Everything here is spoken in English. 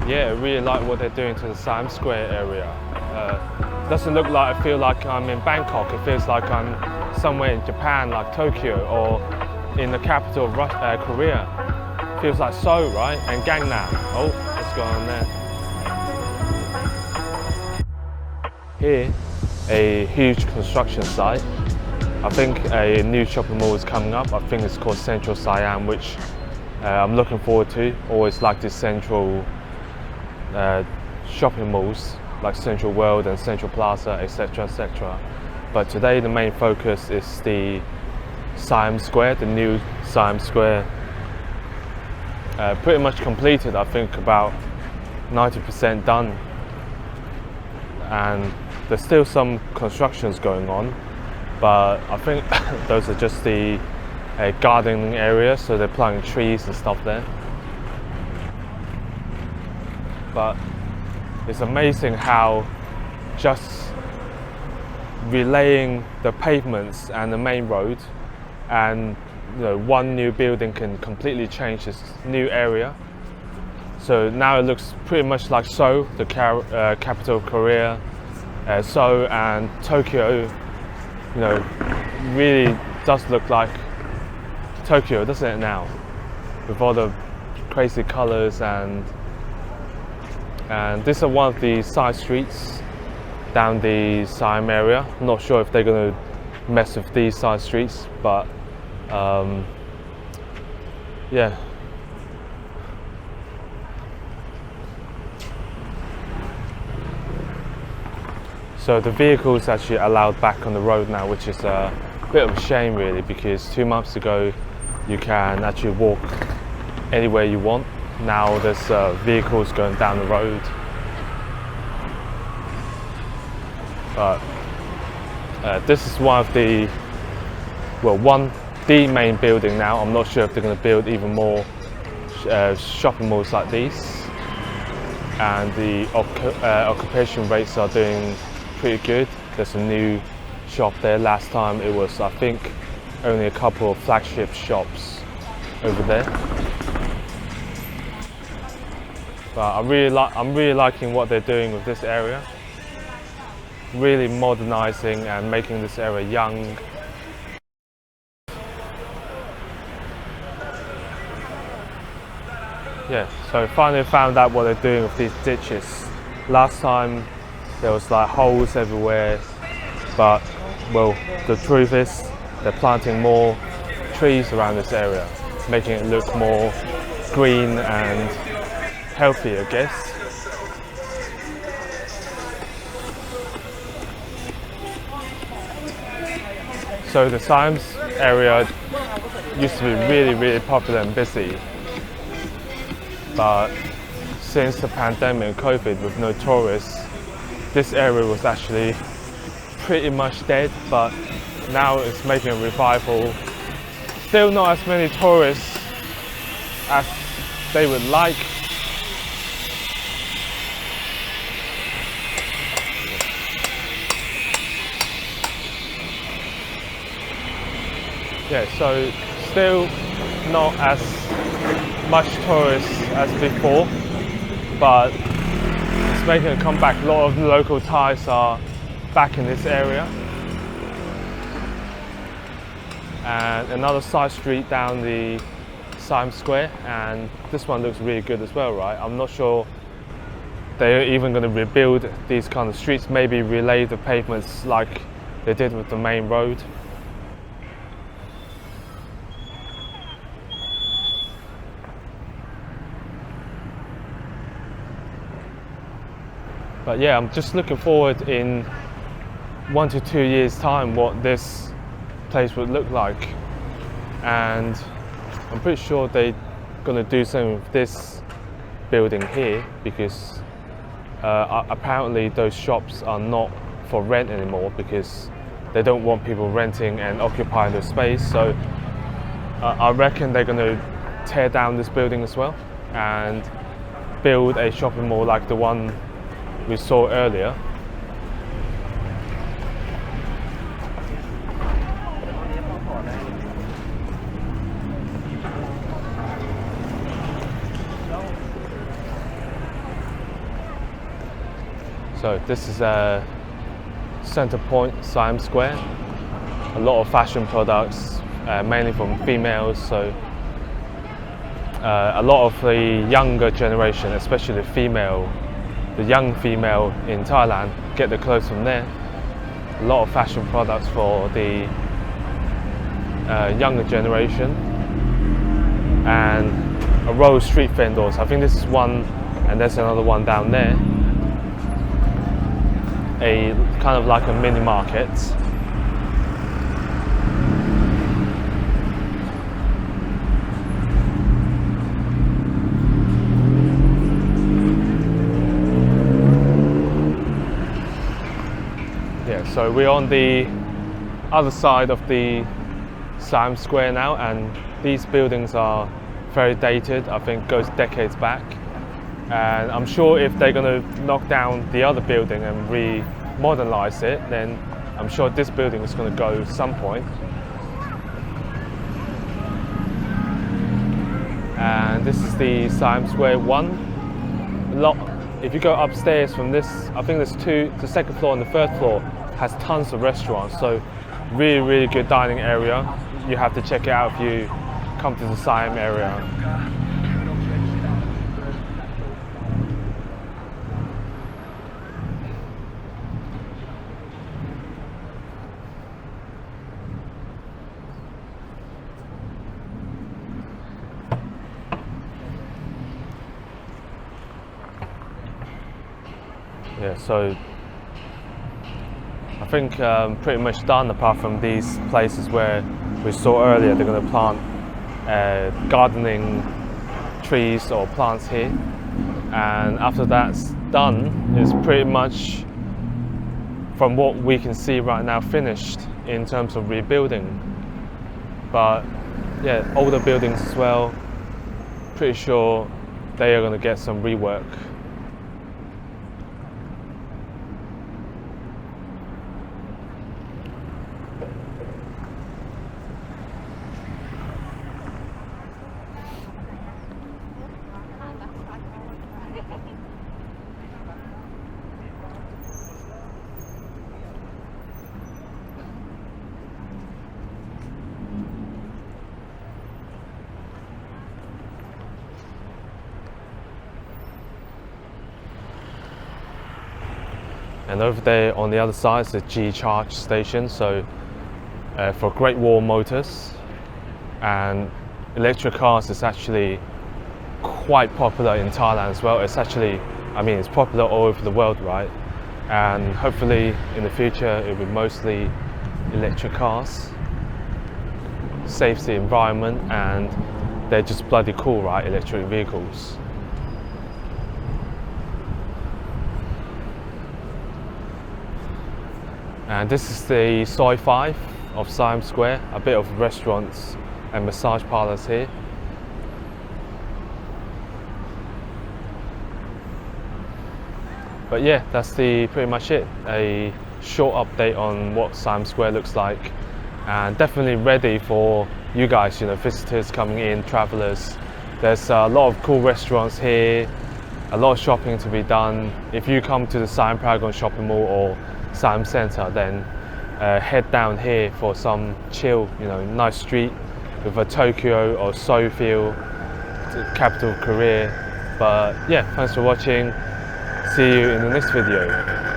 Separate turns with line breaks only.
Yeah, I really like what they're doing to the Siam Square area. Doesn't look like, I feel like I'm in Bangkok. It feels like I'm somewhere in Japan, like Tokyo, or in the capital of Korea. Feels like Seoul, right? And Gangnam. Oh, what's going on there? Here, a huge construction site. I think a new shopping mall is coming up. I think it's called Central Siam, which I'm looking forward to. Always like this central shopping malls like Central World and Central Plaza, etc, etc. But today the main focus is the Siam Square, the new Siam Square. Pretty much completed, I think about 90% done, and there's still some constructions going on, but I think those are just the gardening area, so they're planting trees and stuff there. But it's amazing how just relaying the pavements and the main road, and one new building can completely change this new area. So now it looks pretty much like Seoul, the capital of Korea. Seoul and Tokyo, really does look like Tokyo, doesn't it now? With all the crazy colors, and this is one of the side streets down the Siam area. I'm not sure if they're going to mess with these side streets, but yeah. So the vehicles actually allowed back on the road now, which is a bit of a shame really, because 2 months ago you can actually walk anywhere you want. Now there's vehicles going down the road. But this is one of the, the main building now. I'm not sure if they're going to build even more shopping malls like these. And the occupation rates are doing pretty good. There's a new shop there. Last time it was, I think, only a couple of flagship shops over there. But I'm really liking what they're doing with this area. Really modernizing and making this area young. Yeah, so finally found out what they're doing with these ditches. Last time there was like holes everywhere, but the truth is they're planting more trees around this area, making it look more green and healthy, I guess. So the Siam area used to be really popular and busy, but since the pandemic and COVID with no tourists, this area was actually pretty much dead, but now it's making a revival. Still not as many tourists as they would like. Yeah, so still not as much tourists as before, but it's making a comeback. A lot of local Thais are back in this area. And another side street down the Siam Square, and this one looks really good as well, right? I'm not sure they're even going to rebuild these kind of streets, maybe relay the pavements like they did with the main road. But yeah, I'm just looking forward in 1 to 2 years time what this place would look like, and I'm pretty sure they're going to do something with this building here, because apparently those shops are not for rent anymore, because they don't want people renting and occupying the space. So I reckon they're going to tear down this building as well and build a shopping mall like the one we saw earlier. So this is a center point, Siam Square. A lot of fashion products, mainly from females. So a lot of the younger generation, especially the young female in Thailand, get the clothes from there. A lot of fashion products for the younger generation, and a row of street vendors. I think this is one, and there's another one down there. A kind of like a mini market. Yeah, so we're on the other side of the Siam Square now, and these buildings are very dated. I think goes decades back. And I'm sure if they're going to knock down the other building and re-modernize it, then I'm sure this building is going to go some point. And this is the Siam Square 1. If you go upstairs from this, I think there's the second floor and the third floor has tons of restaurants. So really, really good dining area. You have to check it out if you come to the Siam area. Yeah, so I think pretty much done, apart from these places where we saw earlier. They're going to plant gardening trees or plants here, and after that's done, it's pretty much, from what we can see right now, finished in terms of rebuilding. But yeah, older buildings as well, pretty sure they are going to get some rework. And over there on the other side is the G charge station, so for Great Wall Motors. And electric cars is actually quite popular in Thailand as well. It's actually, I mean, it's popular all over the world, right? And hopefully in the future it will be mostly electric cars. Saves the environment, and they're just bloody cool, right? Electric vehicles. And this is the Soi 5 of Siam Square, a bit of restaurants and massage parlors here. But yeah, that's pretty much it. A short update on what Siam Square looks like, and definitely ready for you guys, you know, visitors coming in, travelers. There's a lot of cool restaurants here, a lot of shopping to be done. If you come to the Siam Paragon shopping mall or Siam Center, then head down here for some chill, you know, nice street with a Tokyo or Seoul feel, capital of Korea. But yeah, thanks for watching. See you in the next video.